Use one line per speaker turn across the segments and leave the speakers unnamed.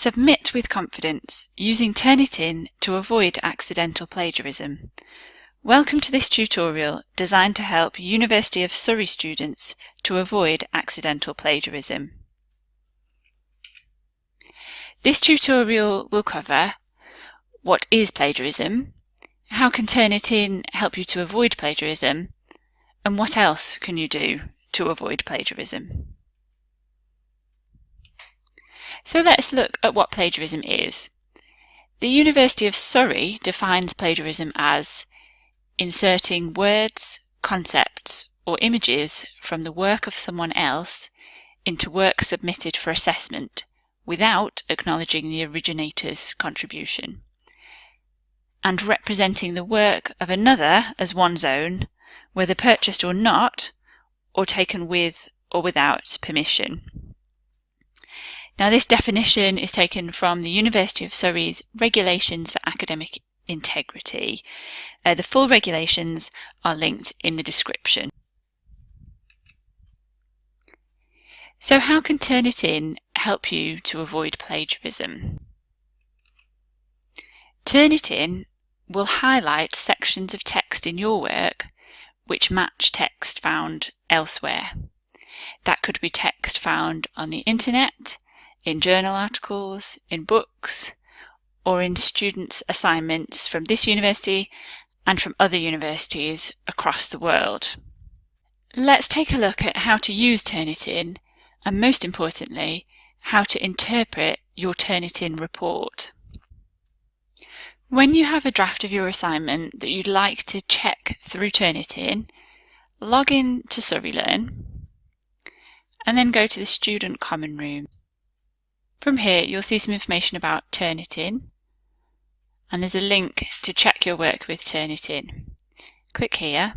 Submit with confidence using Turnitin to avoid accidental plagiarism. Welcome to this tutorial designed to help University of Surrey students to avoid accidental plagiarism. This tutorial will cover what is plagiarism, how can Turnitin help you to avoid plagiarism, and what else can you do to avoid plagiarism. So let's look at what plagiarism is. The University of Surrey defines plagiarism as inserting words, concepts, or images from the work of someone else into work submitted for assessment without acknowledging the originator's contribution, and representing the work of another as one's own, whether purchased or not, or taken with or without permission. Now, this definition is taken from the University of Surrey's Regulations for Academic Integrity. The full regulations are linked in the description. So how can Turnitin help you to avoid plagiarism? Turnitin will highlight sections of text in your work which match text found elsewhere. That could be text found on the internet, in journal articles, in books, or in students' assignments from this university and from other universities across the world. Let's take a look at how to use Turnitin, and most importantly, how to interpret your Turnitin report. When you have a draft of your assignment that you'd like to check through Turnitin, log in to SurreyLearn and then go to the Student Common Room. From here, you'll see some information about Turnitin, and there's a link to check your work with Turnitin. Click here,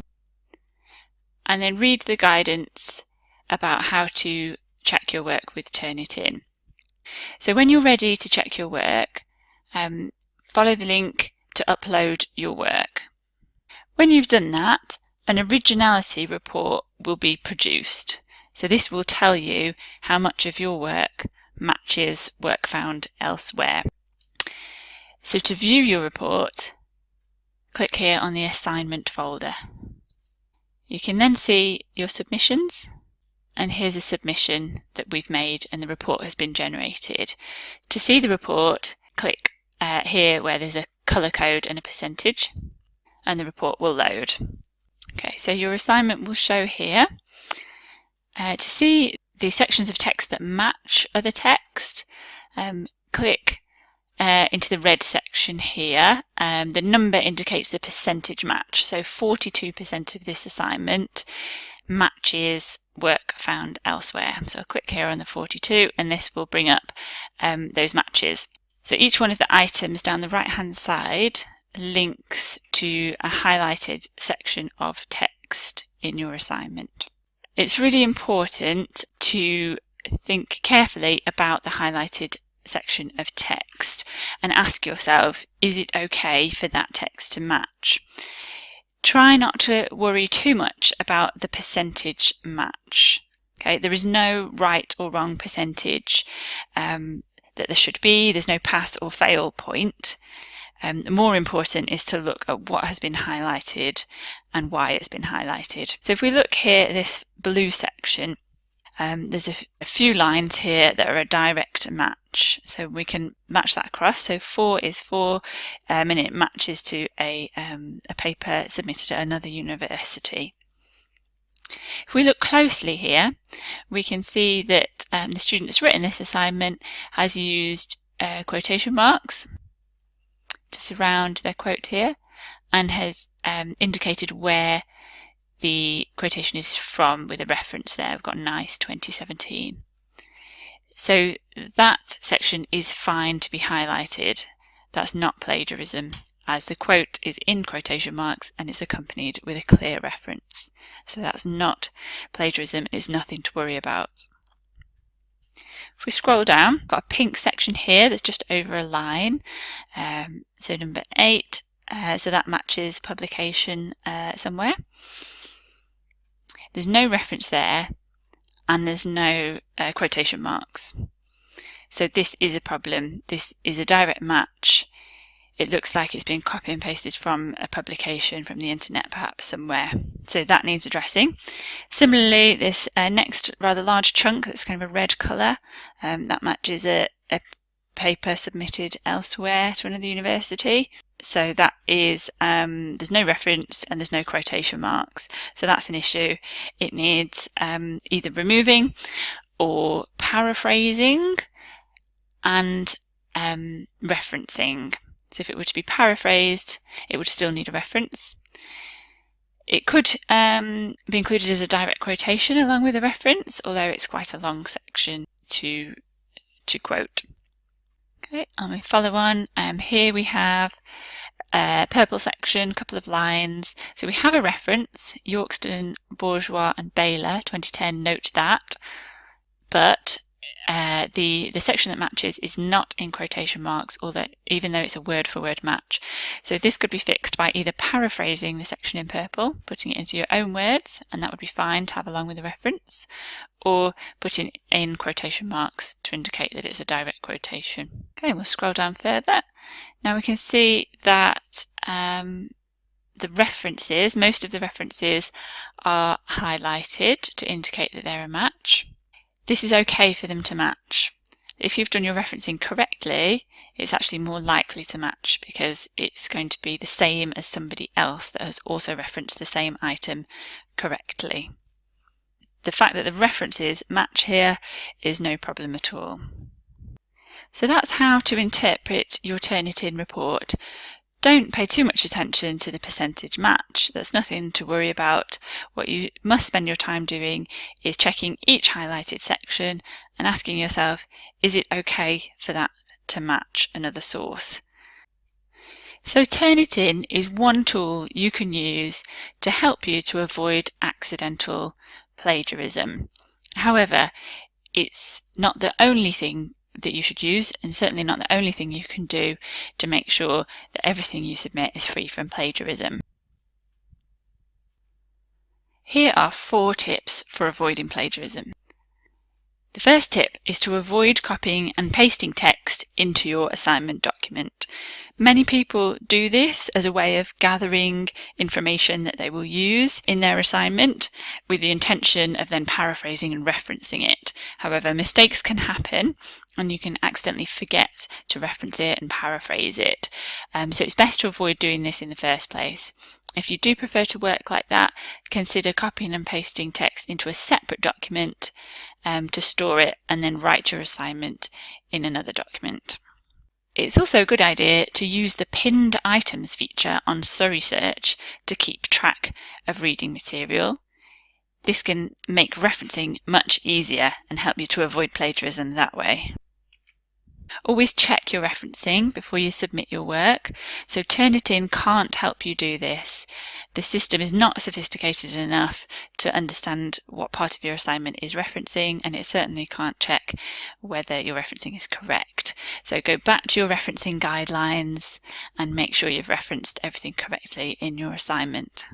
and then read the guidance about how to check your work with Turnitin. So when you're ready to check your work, follow the link to upload your work. When you've done that, an originality report will be produced. So this will tell you how much of your work matches work found elsewhere. So to view your report, click here on the assignment folder. You can then see your submissions, and here's a submission that we've made and the report has been generated. To see the report, click here where there's a colour code and a percentage, and the report will load. Okay, so your assignment will show here. To see the sections of text that match other text, click into the red section here. The number indicates the percentage match, so 42% of this assignment matches work found elsewhere. So I'll click here on the 42 and this will bring up those matches. So each one of the items down the right hand side links to a highlighted section of text in your assignment. It's really important to think carefully about the highlighted section of text and ask yourself, is it okay for that text to match? Try not to worry too much about the percentage match. Okay, there is no right or wrong percentage that there should be. There's no pass or fail point. More important is to look at what has been highlighted and why it's been highlighted. So if we look here at this blue section, there's a few lines here that are a direct match. So we can match that across. So 4 is 4 and it matches to a paper submitted at another university. If we look closely here, we can see that the student that's written this assignment has used quotation marks to surround their quote here, and has indicated where the quotation is from with a reference there. We've got NICE 2017. So that section is fine to be highlighted. That's not plagiarism, as the quote is in quotation marks and it's accompanied with a clear reference. So that's not plagiarism, it's nothing to worry about. If we scroll down, we've got a pink section here that's just over a line. So number 8, so that matches publication somewhere. There's no reference there, and there's no quotation marks. So this is a problem. This is a direct match. It looks like it's been copy and pasted from a publication from the internet, perhaps somewhere. So that needs addressing. Similarly, this next rather large chunk that's kind of a red colour, that matches a paper submitted elsewhere to another university. So that is, there's no reference and there's no quotation marks. So that's an issue. It needs either removing or paraphrasing and referencing. So if it were to be paraphrased, it would still need a reference. It could be included as a direct quotation along with a reference, although it's quite a long section to quote. Okay, on my follow on, here we have a purple section, a couple of lines. So we have a reference, Yorkston, Bourgeois and Baylor, 2010, note that, but the section that matches is not in quotation marks, even though it's a word-for-word match. So this could be fixed by either paraphrasing the section in purple, putting it into your own words, and that would be fine to have along with the reference, or putting in quotation marks to indicate that it's a direct quotation. Okay, we'll scroll down further. Now we can see that the references, most of the references are highlighted to indicate that they're a match. This is okay for them to match. If you've done your referencing correctly, it's actually more likely to match because it's going to be the same as somebody else that has also referenced the same item correctly. The fact that the references match here is no problem at all. So that's how to interpret your Turnitin report. Don't pay too much attention to the percentage match. That's nothing to worry about. What you must spend your time doing is checking each highlighted section and asking yourself, is it okay for that to match another source? So Turnitin is one tool you can use to help you to avoid accidental plagiarism. However, it's not the only thing that you should use, and certainly not the only thing you can do to make sure that everything you submit is free from plagiarism. Here are 4 tips for avoiding plagiarism. The first tip is to avoid copying and pasting text into your assignment document. Many people do this as a way of gathering information that they will use in their assignment with the intention of then paraphrasing and referencing it. However, mistakes can happen and you can accidentally forget to reference it and paraphrase it. So it's best to avoid doing this in the first place. If you do prefer to work like that, consider copying and pasting text into a separate document to store it and then write your assignment in another document. It's also a good idea to use the pinned items feature on Surrey Search to keep track of reading material. This can make referencing much easier and help you to avoid plagiarism that way. Always check your referencing before you submit your work. So Turnitin can't help you do this. The system is not sophisticated enough to understand what part of your assignment is referencing, and it certainly can't check whether your referencing is correct. So go back to your referencing guidelines and make sure you've referenced everything correctly in your assignment.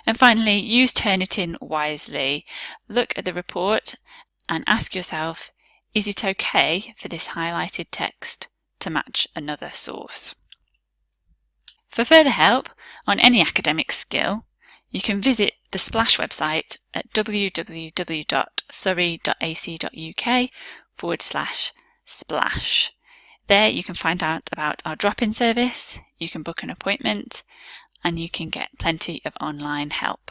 And finally, use Turnitin wisely. Look at the report and ask yourself, is it okay for this highlighted text to match another source? For further help on any academic skill, you can visit the Splash website at www.surrey.ac.uk/splash. There you can find out about our drop-in service, you can book an appointment, and you can get plenty of online help.